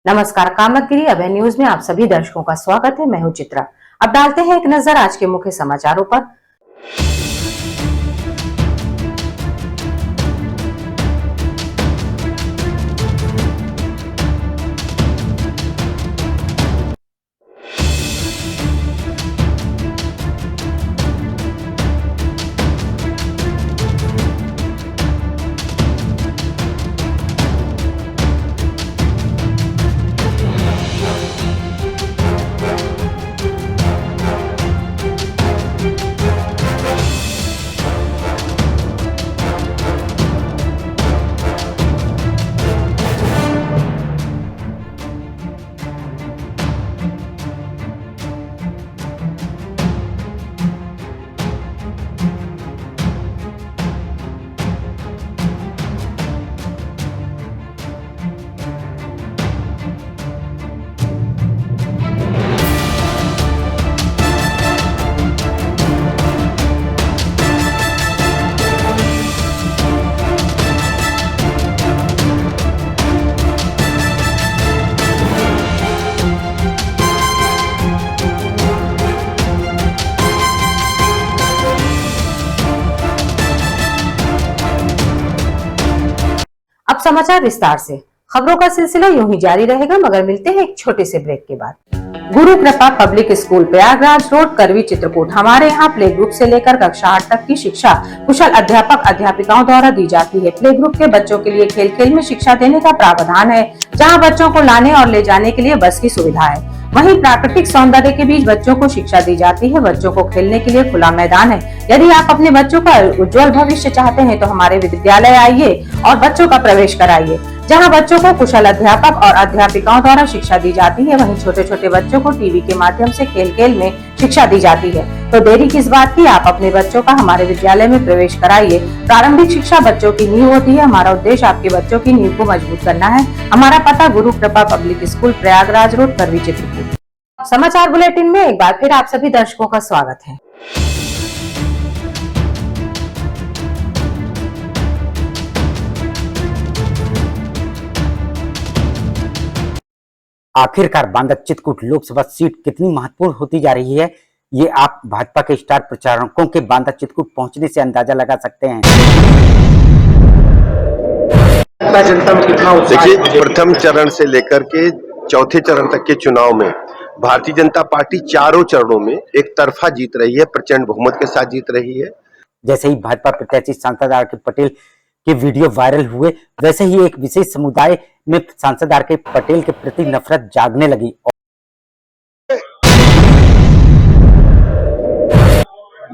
नमस्कार, कामतगिरी अभय न्यूज में आप सभी दर्शकों का स्वागत है। मैं हूं चित्रा। अब डालते हैं एक नजर आज के मुख्य समाचारों पर। अब समाचार विस्तार से। खबरों का सिलसिला यूं ही जारी रहेगा, मगर मिलते हैं एक छोटे से ब्रेक के बाद। गुरु कृपा पब्लिक स्कूल प्रयागराज रोड, करवी, चित्रकूट। हमारे यहाँ प्ले ग्रुप से लेकर कक्षा 8 तक की शिक्षा कुशल अध्यापक अध्यापिकाओं द्वारा दी जाती है। प्ले ग्रुप के बच्चों के लिए खेल खेल में शिक्षा देने का प्रावधान है, जहाँ बच्चों को लाने और ले जाने के लिए बस की सुविधा है। वहीं प्राकृतिक सौंदर्य के बीच बच्चों को शिक्षा दी जाती है। बच्चों को खेलने के लिए खुला मैदान है। यदि आप अपने बच्चों का उज्जवल भविष्य चाहते हैं तो हमारे विद्यालय आइए और बच्चों का प्रवेश कराइए, जहां बच्चों को कुशल अध्यापक और अध्यापिकाओं द्वारा शिक्षा दी जाती है। वहीं छोटे छोटे बच्चों को टीवी के माध्यम से खेल खेल में शिक्षा दी जाती है। तो देरी किस बात की, आप अपने बच्चों का हमारे विद्यालय में प्रवेश कराइए। प्रारंभिक शिक्षा बच्चों की नींव होती है। हमारा उद्देश्य आपके बच्चों की नींव को मजबूत करना है। हमारा पता गुरु कृपा पब्लिक स्कूल प्रयागराज रोड, करवी, चित्रकूट। समाचार बुलेटिन में एक बार फिर आप सभी दर्शकों का स्वागत है। आखिरकार बांदा चित्रकूट लोकसभा सीट कितनी महत्वपूर्ण होती जा रही है, ये आप भाजपा के स्टार प्रचारकों के बांदा चित्रकूट पहुंचने से अंदाजा लगा सकते हैं। जनता में कितना उत्साह? देखिए, प्रथम चरण से लेकर के चौथे चरण तक के चुनाव में भारतीय जनता पार्टी चारों चरणों में एक तरफा जीत रही है, प्रचंड बहुमत के साथ जीत रही है। जैसे ही भाजपा प्रत्याशी सांसद आर.के. पटेल के वीडियो वायरल हुए, वैसे ही एक विशेष समुदाय में सांसद आर.के. पटेल के प्रति नफरत जागने लगी।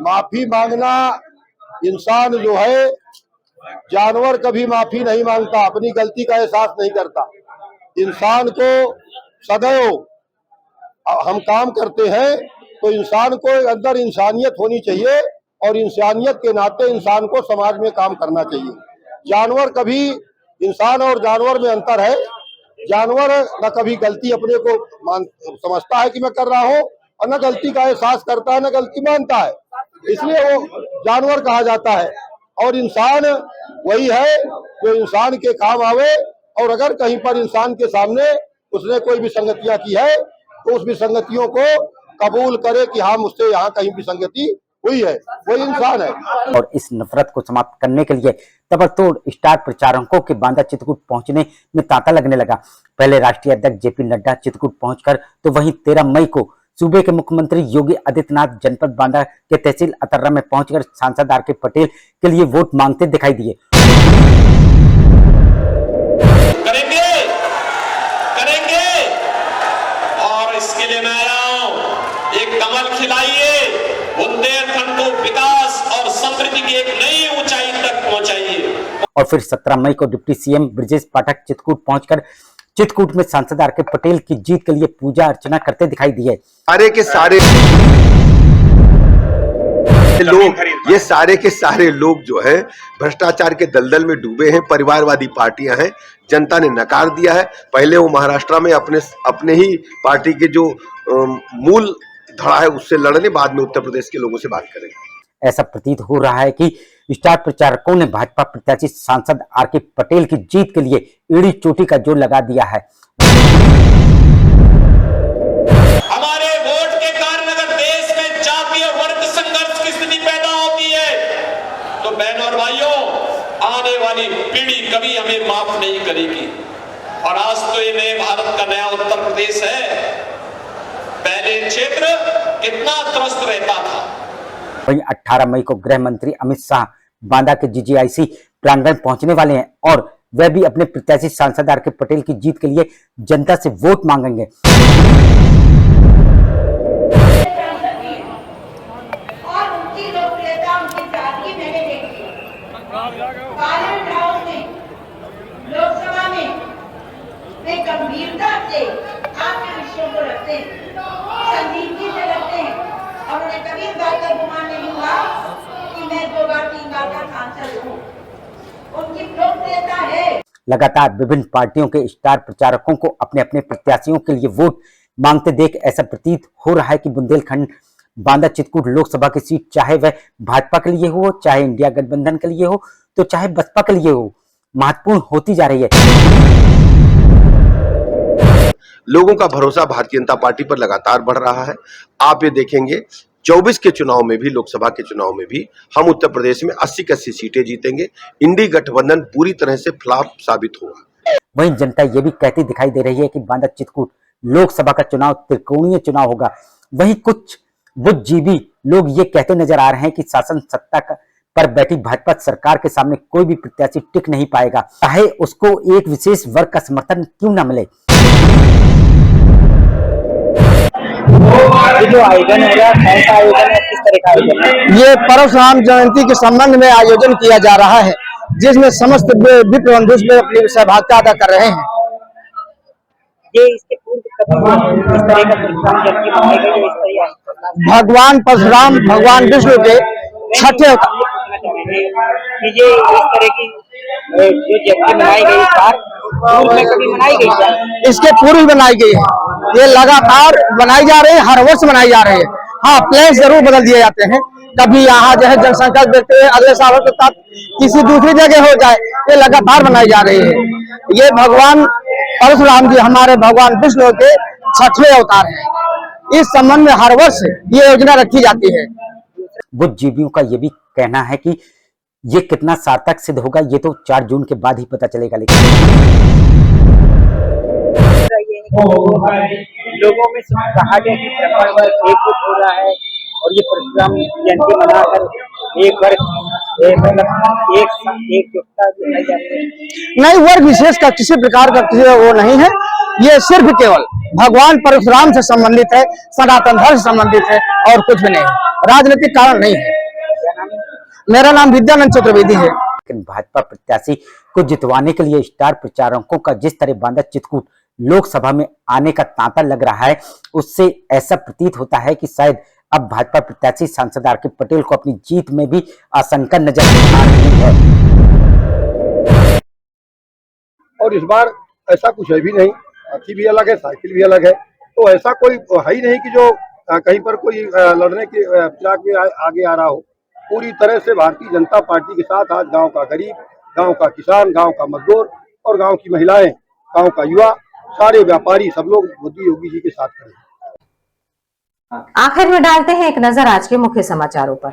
माफी मांगना, इंसान जो है जानवर कभी माफी नहीं मांगता, अपनी गलती का एहसास नहीं करता। इंसान को सदैव हम काम करते हैं तो इंसान को अंदर इंसानियत होनी चाहिए और इंसानियत के नाते इंसान को समाज में काम करना चाहिए। जानवर कभी, इंसान और जानवर में अंतर है। जानवर न कभी गलती अपने को समझता है कि मैं कर रहा हूँ और न गलती का एहसास करता है, न गलती मानता है, इसलिए वो जानवर कहा जाता है। और इंसान वही है जो इंसान के काम आवे, और अगर कहीं पर इंसान के सामने उसने कोई विसंगतियां की है तो उस विसंगतियों को कबूल करे कि हाँ, मुझसे यहाँ कहीं विसंगति हुई है, वही इंसान है। और इस नफरत को समाप्त करने के लिए तबड़तोड़ स्टार प्रचारकों के बांदा चित्रकूट पहुंचने में तांता लगने लगा। पहले राष्ट्रीय अध्यक्ष जेपी नड्डा चित्रकूट पहुंचकर, तो वहीं 13 मई को सूबे के मुख्यमंत्री योगी आदित्यनाथ जनपद बांदा के तहसील अतर्रा में पहुंचकर सांसद आर.के. पटेल के लिए वोट मांगते दिखाई दिए। और इसके लिए मैं आया हूं, एक कमल खिलाइए, बुंदेलखंड को विकास और समृद्धि की एक नई ऊंचाई तक पहुंचाइए। और फिर 17 मई को डिप्टी सीएम ब्रजेश पाठक चित्रकूट पहुंचकर चित्रकूट में सांसद आर.के. पटेल की जीत के लिए पूजा अर्चना करते दिखाई दिए। सारे के सारे लोग, ये सारे के सारे लोग जो है भ्रष्टाचार के दलदल में डूबे हैं, परिवारवादी पार्टियां हैं। जनता ने नकार दिया है। पहले वो महाराष्ट्र में अपने ही पार्टी के जो मूल धड़ा है उससे लड़ने, बाद में उत्तर प्रदेश के लोगों से बात करेंगे। ऐसा प्रतीत हो रहा है कि स्टार प्रचारकों ने भाजपा प्रत्याशी सांसद आर.के. पटेल की जीत के लिए एड़ी चोटी का जोर लगा दिया है। तो बहनों और भाइयों, आने वाली पीढ़ी कभी हमें माफ नहीं करेगी। और आज तो ये नए भारत का नया उत्तर प्रदेश है। पहले क्षेत्र कितना त्रस्त रहता था। वहीं 18 मई को गृह मंत्री अमित शाह बांदा के जीजीआईसी प्रांगण पहुंचने वाले हैं और वह भी अपने प्रत्याशी सांसद आर के पटेल की जीत के लिए जनता से वोट मांगेंगे। और उनकी लोकप्रियता, उनकी सादगी मैंने देखी। पार्लियामेंट हाउस में, लोकसभा में वे गंभीरता से आपके विषयों को रखते हैं, संजीदगी से रखते हैं और उन्हें कभी इस बात का गुमान नहीं हुआ कि मैं 2 बार 3 बार का सांसद हूँ। उनकी लोकप्रियता है। लगातार विभिन्न पार्टियों के स्टार प्रचारकों को अपने अपने प्रत्याशियों के लिए वोट मांगते देख ऐसा प्रतीत हो रहा है कि बुंदेलखंड बांदा चित्रकूट लोकसभा की सीट चाहे वह भाजपा के लिए हो, चाहे इंडिया गठबंधन के लिए हो, तो चाहे बसपा के लिए हो, महत्वपूर्ण होती जा रही है। लोगों का भरोसा भारतीय जनता पार्टी पर लगातार बढ़ रहा है। आप ये देखेंगे 24 के चुनाव में भी, लोकसभा के चुनाव में भी हम उत्तर प्रदेश में 80 की 80 सीटें जीतेंगे। इंडी गठबंधन पूरी तरह से फ्लॉप साबित हुआ। वहीं जनता ये भी कहती दिखाई दे रही है कि बांदा चित्रकूट लोकसभा का चुनाव त्रिकोणीय चुनाव होगा। वहीं कुछ बुद्धिजीवी लोग ये कहते नजर आ रहे हैं कि शासन सत्ता पर बैठी भाजपा सरकार के सामने कोई भी प्रत्याशी टिक नहीं पाएगा, चाहे उसको एक विशेष वर्ग का समर्थन क्यों न मिले। ये जो आयोजन हो रहा है, कौन सा आयोजन है, किस तरह का आयोजन है? ये परशुराम जयंती के संबंध में आयोजन किया जा रहा है, जिसमें समस्त विप्र बंधु में अपनी सहभागिता अदा कर रहे हैं। ये इसके पूर्व कभी इस तरह का परशुराम जयंती मनाई गई है? इस तरह भगवान परशुराम भगवान विष्णु के छठे ये इस तरह की जो जयंती मनाई गई पूर्व में कभी मनाई गई क्या? इसके पूर्व बनाई गई है। ये लगातार बनाई जा रही है, हर वर्ष बनाई जा रही है। हाँ, प्लेस जरूर बदल दिए जाते हैं, कभी यहाँ जो है जनसंख्या देखते हुए अगले सालों के साथ किसी दूसरी जगह हो जाए। ये लगातार बनाई जा रही है। ये भगवान परशुराम जी हमारे भगवान विष्णु के 6वें अवतार हैं। इस संबंध में हर वर्ष ये योजना रखी जाती है। बुद्धिजीवियों का ये भी कहना है कि ये कितना सार्थक सिद्ध होगा ये तो 4 जून के बाद ही पता चलेगा। लेकिन लोगों में कहा गया कि ब्राह्मण वर्ग एकजुट हो रहा है और ये परशुराम जयंती मनाकर एक वर्ग एकजुटता दिखाई जाती है। नहीं, वर्ग विशेष का किसी प्रकार का किसी वो नहीं है। ये सिर्फ केवल भगवान परशुराम से संबंधित है, सनातन धर्म से संबंधित है और कुछ भी नहीं है, राजनीतिक कारण नहीं है। मेरा नाम विद्यानंद चतुर्वेदी है। लेकिन भाजपा प्रत्याशी को जितवाने के लिए स्टार प्रचारकों का जिस तरह बांदा चित्रकूट लोकसभा में आने का तांता लग रहा है, उससे ऐसा प्रतीत होता है कि शायद अब भाजपा प्रत्याशी सांसद आर के पटेल को अपनी जीत में भी आशंका नजर आ रही है। और इस बार ऐसा कुछ है भी नहीं, हाथी भी अलग है, साइकिल भी अलग है, तो ऐसा कोई है ही नहीं कि जो कहीं पर कोई लड़ने के फिराक में आगे आ रहा हो। पूरी तरह से भारतीय जनता पार्टी के साथ आज गांव का गरीब, गांव का किसान, गांव का मजदूर और गांव की महिलाएं, गांव का युवा, सारे व्यापारी सब लोग मोदी योगी जी के साथ खड़े हैं। आखिर में डालते हैं एक नजर आज के मुख्य समाचारों पर।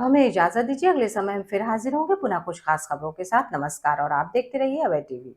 हमें इजाजत दीजिए, अगले समय हम फिर हाजिर होंगे पुनः कुछ खास खबरों के साथ। नमस्कार और आप देखते रहिए अभय टीवी।